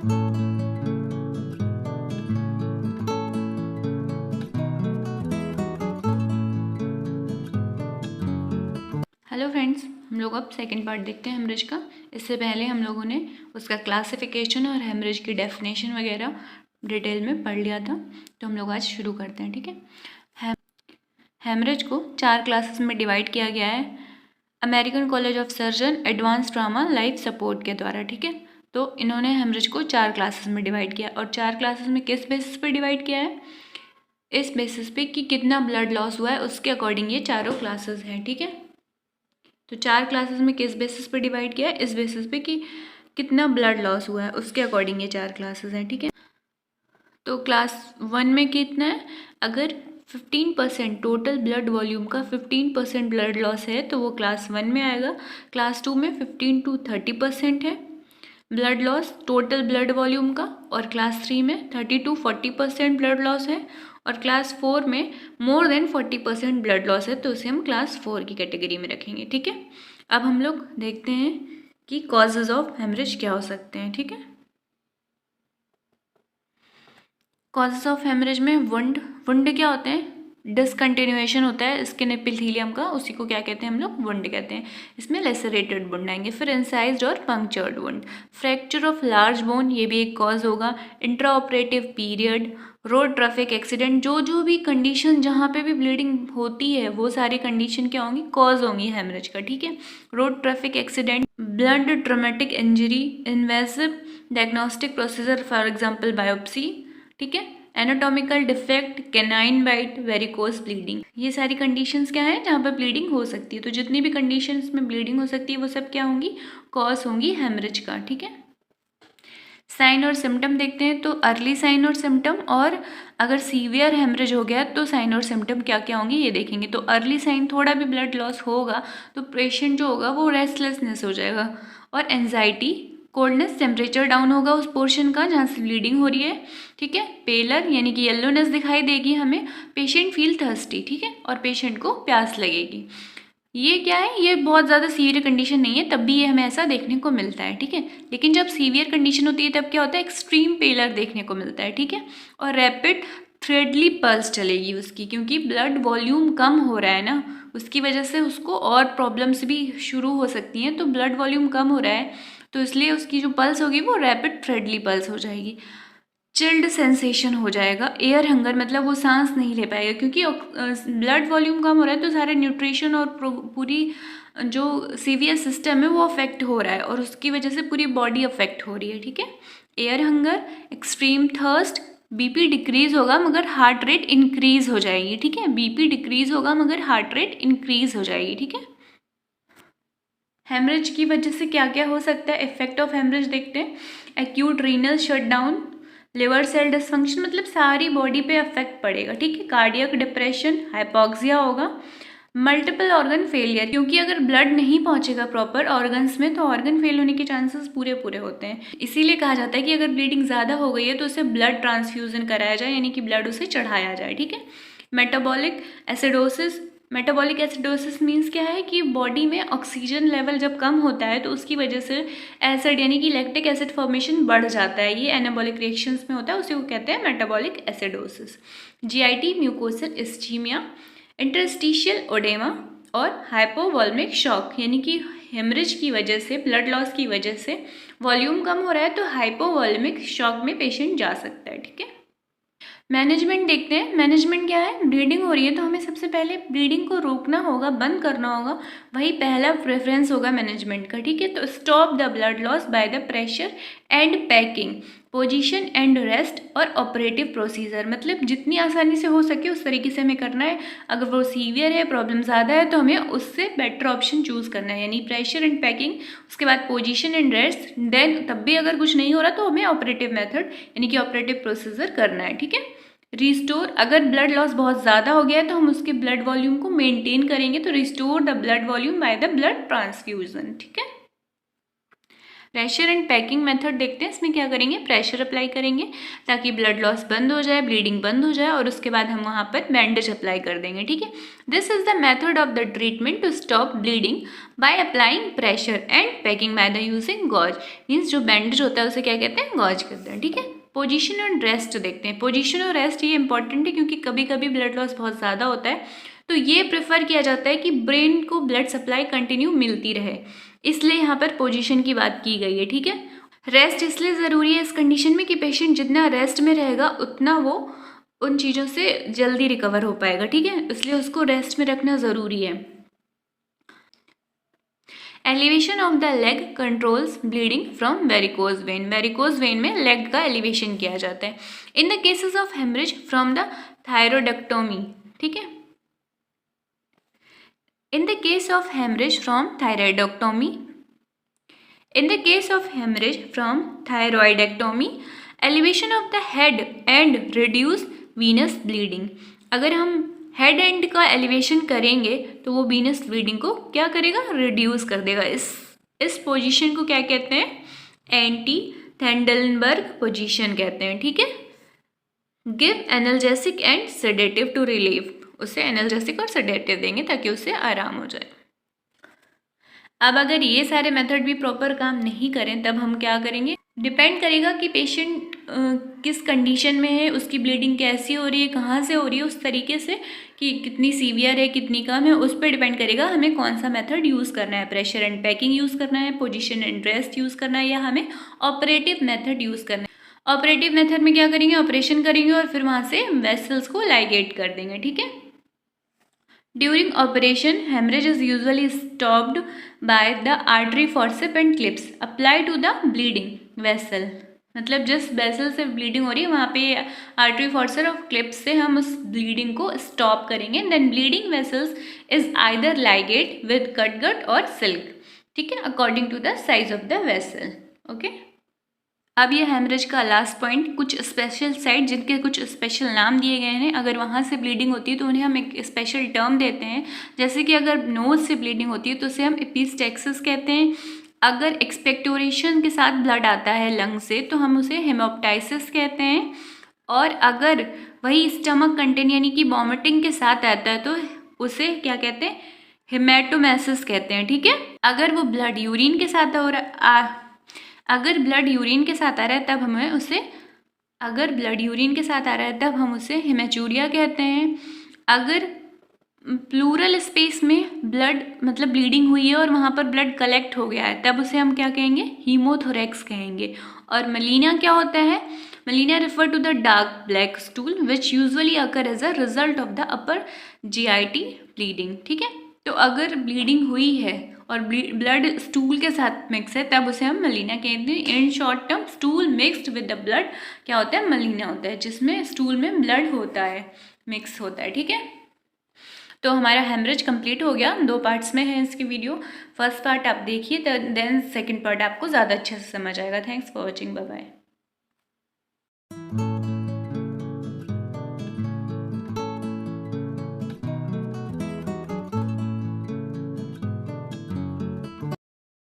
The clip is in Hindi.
हेलो फ्रेंड्स, हम लोग अब सेकंड पार्ट देखते हैं हेमरेज का। इससे पहले हम लोगों ने उसका क्लासिफिकेशन और हेमरेज की डेफिनेशन वगैरह डिटेल में पढ़ लिया था, तो हम लोग आज शुरू करते हैं। ठीक है, हेमरेज को 4 क्लासेस में डिवाइड किया गया है American college of surgeon advance trauma life support के द्वारा। ठीक है, तो इन्होंने हेमरेज को 4 क्लासेस में डिवाइड किया, और 4 क्लासेस में किस बेसिस पे डिवाइड किया है? इस बेसिस पे कि कितना ब्लड लॉस हुआ है उसके अकॉर्डिंग ये चारों क्लासेस हैं। ठीक है, तो 4 क्लासेस में किस बेसिस पे डिवाइड किया है? इस बेसिस पे कि कितना ब्लड लॉस हुआ है उसके अकॉर्डिंग ये 4 क्लासेस हैं। ठीक है, तो क्लास 1 में कितना है? अगर 15% टोटल ब्लड वॉल्यूम का 15% ब्लड लॉस है तो वो क्लास 1 में आएगा। क्लास 2 में 15 to 30% है blood loss total blood volume का, और क्लास 3 में 30 to 40% ब्लड लॉस है, और क्लास 4 में मोर देन 40% ब्लड लॉस है, तो उसे हम क्लास 4 की कैटेगरी में रखेंगे। ठीक है, अब हम लोग देखते हैं कि कॉजेज ऑफ हेमरेज क्या हो सकते हैं। ठीक है, कॉजेज ऑफ हेमरेज में वुंड क्या होते हैं? डिसकंटिन्यूएशन होता है स्किन एपिथेलियम का, उसी को क्या कहते हैं हम लोग? वुंड कहते हैं। इसमें लेसरेटेड वुंड आएंगे। फिर इंसाइज्ड और punctured wound, fracture of large bone, ये भी एक कॉज होगा। Intra operative period, road traffic accident, जो भी कंडीशन जहाँ पे भी ब्लीडिंग होती है वो सारी कंडीशन क्या होंगी? कॉज होंगी हेमरेज का। ठीक है, road traffic accident, blood traumatic injury, invasive diagnostic procedure for example biopsy. ठीक है, anatomical defect, canine bite, varicose bleeding, ये सारी कंडीशंस क्या है जहाँ पर ब्लीडिंग हो सकती है। तो जितनी भी कंडीशंस में ब्लीडिंग हो सकती है वो सब क्या होंगी? कॉज होंगी हेमरेज का। ठीक है, साइन और सिम्टम देखते हैं। तो अर्ली साइन और सिम्टम, और अगर सीवियर हेमरेज हो गया तो साइन और सिम्टम क्या क्या होंगे ये देखेंगे। तो अर्ली साइन, थोड़ा भी ब्लड लॉस होगा तो पेशेंट जो होगा वो रेस्टलेसनेस हो जाएगा, और एंजाइटी, कोल्डनेस, टेम्परेचर डाउन होगा उस पोर्शन का जहाँ से ब्लीडिंग हो रही है। ठीक है, पेलर यानी कि येलोनेस दिखाई देगी हमें, पेशेंट फील थर्स्टी। ठीक है, और पेशेंट को प्यास लगेगी। ये क्या है? ये बहुत ज़्यादा सीवियर कंडीशन नहीं है, तब भी ये हमें ऐसा देखने को मिलता है। ठीक है, लेकिन जब सीवियर कंडीशन होती है तब क्या होता है? एक्सट्रीम पेलर देखने को मिलता है। ठीक है, और रैपिड थ्रेडली पल्स चलेगी उसकी, क्योंकि ब्लड वॉल्यूम कम हो रहा है ना, उसकी वजह से उसको और प्रॉब्लम्स भी शुरू हो सकती हैं। तो ब्लड वॉल्यूम कम हो रहा है तो इसलिए उसकी जो पल्स होगी वो रैपिड थ्रेडली पल्स हो जाएगी। चिल्ड सेंसेशन हो जाएगा। एयर हंगर, मतलब वो सांस नहीं ले पाएगा, क्योंकि ब्लड वॉल्यूम कम हो रहा है तो सारे न्यूट्रिशन और पूरी जो सीवियर सिस्टम है वो अफेक्ट हो रहा है, और उसकी वजह से पूरी बॉडी अफेक्ट हो रही है। ठीक है, air hunger, extreme thirst, BP decrease होगा मगर हार्ट रेट इंक्रीज हो जाएगी। ठीक है, बीपी डिक्रीज होगा मगर हार्ट रेट इंक्रीज हो जाएगी। ठीक है, हेमरेज की वजह से क्या क्या हो सकता है? इफेक्ट ऑफ हेमरेज देखते हैं। Acute renal shutdown, liver cell dysfunction, मतलब सारी बॉडी पे अफेक्ट पड़ेगा। ठीक है, कार्डियक डिप्रेशन, हाइपोक्सिया होगा, मल्टीपल ऑर्गन फेलियर, क्योंकि अगर ब्लड नहीं पहुंचेगा प्रॉपर ऑर्गन्स में तो ऑर्गन फेल होने के चांसेस पूरे पूरे होते हैं। इसीलिए कहा जाता है कि अगर ब्लीडिंग ज़्यादा हो गई है तो उसे ब्लड ट्रांसफ्यूजन कराया जाए, यानी कि ब्लड उसे चढ़ाया जाए। ठीक है, metabolic acidosis, metabolic acidosis means क्या है कि बॉडी में ऑक्सीजन लेवल जब कम होता है तो उसकी वजह से एसिड यानी कि लैक्टिक एसिड फॉर्मेशन बढ़ जाता है। ये एनाबॉलिक रिएक्शंस में होता है, उसी को कहते हैं metabolic acidosis. GIT, mucosal ischaemia, interstitial oedema, और हाइपोवॉल्मिक शॉक, यानी कि हेमरेज की वजह से, ब्लड लॉस की वजह से वॉल्यूम कम हो रहा है तो हाइपोवॉल्मिक शॉक में पेशेंट जा सकता है। ठीक है, मैनेजमेंट देखते हैं। मैनेजमेंट क्या है? ब्लीडिंग हो रही है तो हमें सबसे पहले ब्लीडिंग को रोकना होगा, बंद करना होगा, वही पहला प्रेफरेंस होगा मैनेजमेंट का। ठीक है, तो stop the blood loss by the pressure and packing, position and rest, और ऑपरेटिव प्रोसीजर, मतलब जितनी आसानी से हो सके उस तरीके से हमें करना है। अगर वो सीवियर है, प्रॉब्लम ज़्यादा है, तो हमें उससे बेटर ऑप्शन चूज़ करना है, यानी प्रेशर एंड पैकिंग, उसके बाद पोजीशन एंड रेस्ट, देन तब भी अगर कुछ नहीं हो रहा तो हमें ऑपरेटिव मेथड यानी कि ऑपरेटिव प्रोसीजर करना है। ठीक है, रिस्टोर, अगर ब्लड लॉस बहुत ज़्यादा हो गया है तो हम उसके ब्लड वॉल्यूम को मेंटेन करेंगे, तो restore the blood volume by the blood transfusion. ठीक है, प्रेशर एंड पैकिंग मेथड देखते हैं। इसमें क्या करेंगे, प्रेशर अप्लाई करेंगे ताकि ब्लड लॉस बंद हो जाए, ब्लीडिंग बंद हो जाए, और उसके बाद हम वहाँ पर बैंडेज अप्लाई कर देंगे। ठीक है, this is the method of the treatment to stop bleeding by applying pressure and packing by the using gauze. Means जो बैंडेज होता है उसे क्या कहते हैं, गॉज कहते हैं। ठीक है, पोजीशन एंड रेस्ट देखते हैं। पोजीशन और रेस्ट ये इंपॉर्टेंट है क्योंकि कभी कभी ब्लड लॉस बहुत ज़्यादा होता है, तो ये प्रेफर किया जाता है कि ब्रेन को ब्लड सप्लाई कंटिन्यू मिलती रहे, इसलिए यहाँ पर पोजीशन की बात की गई है। ठीक है, रेस्ट इसलिए ज़रूरी है इस कंडीशन में कि पेशेंट जितना रेस्ट में रहेगा उतना वो उन चीज़ों से जल्दी रिकवर हो पाएगा। ठीक है, इसलिए उसको रेस्ट में रखना ज़रूरी है। Elevation of the leg controls bleeding from varicose vein. Varicose vein में लेग का एलिवेशन किया जाता है। In the cases of haemorrhage from the thyroidectomy. ठीक है, in the case of hemorrhage from thyroidectomy, elevation of the head and reduce venous bleeding। अगर हम हेड एंड का एलिवेशन करेंगे तो वो वीनस ब्लीडिंग को क्या करेगा, रिड्यूस कर देगा। इस पोजीशन को क्या कहते हैं, एंटी थैंडलबर्ग पोजीशन कहते हैं। ठीक है, give analgesic and sedative to relieve. उसे एनाल्जेसिक और सेडेटिव देंगे ताकि उसे आराम हो जाए। अब अगर ये सारे मेथड भी प्रॉपर काम नहीं करें तब हम क्या करेंगे, डिपेंड करेगा कि पेशेंट किस कंडीशन में है, उसकी ब्लीडिंग कैसी हो रही है, कहाँ से हो रही है, उस तरीके से कि कितनी सीवियर है कितनी कम है, उस पर डिपेंड करेगा हमें कौन सा मेथड यूज़ करना है। प्रेशर एंड पैकिंग यूज़ करना है, पोजीशन एंड रेस्ट यूज़ करना है, या हमें ऑपरेटिव मेथड यूज़ करना है। ऑपरेटिव मेथड में क्या करेंगे, ऑपरेशन करेंगे और फिर वहाँ से वेसल्स को लाइगेट कर देंगे। ठीक है, During operation, hemorrhage is usually stopped by the artery forceps and clips applied to the bleeding vessel। मतलब जिस वेसल से ब्लीडिंग हो रही है वहाँ पे आर्टरी फॉर्सेप और क्लिप्स से हम उस ब्लीडिंग को स्टॉप करेंगे। Then bleeding vessels is either ligate with catgut और सिल्क। ठीक है, according to the size of the vessel. Okay, अब ये हेमरेज का लास्ट पॉइंट, कुछ स्पेशल साइट जिनके कुछ स्पेशल नाम दिए गए हैं, अगर वहाँ से ब्लीडिंग होती है तो उन्हें हम एक स्पेशल टर्म देते हैं। जैसे कि अगर नोज से ब्लीडिंग होती है तो उसे हम एपिस्टेक्सिस कहते हैं। अगर एक्सपेक्टोरेशन के साथ ब्लड आता है लंग से तो हम उसे हेमोप्टाइसिस कहते हैं। और अगर वही स्टमक कंटेंट यानी कि वॉमिटिंग के साथ आता है तो उसे क्या कहते हैं, हेमेटोमेसिस कहते हैं। ठीक है, अगर वो ब्लड यूरिन के साथ अगर ब्लड यूरिन के साथ आ रहा है तब हमें उसे हम उसे हेमेचूरिया कहते हैं। अगर प्लूरल स्पेस में ब्लड मतलब ब्लीडिंग हुई है और वहाँ पर ब्लड कलेक्ट हो गया है तब उसे हम क्या कहेंगे, हीमोथोरेक्स कहेंगे। और मलीना क्या होता है, melaena refer to the dark black stool which usually occur as a result of the upper GIT bleeding. ठीक है, तो अगर ब्लीडिंग हुई है और ब्लड स्टूल के साथ मिक्स है तब उसे हम मलीना कहते हैं। In short term, stool mixed with the blood क्या होता है, मलीना होता है, जिसमें स्टूल में ब्लड होता है, मिक्स होता है। ठीक है, तो हमारा हेमरेज कंप्लीट हो गया। 2 पार्ट्स में है इसकी वीडियो। फर्स्ट पार्ट आप देखिए, देन सेकंड पार्ट आपको ज़्यादा अच्छे से समझ आएगा। Thanks for watching, bye bye.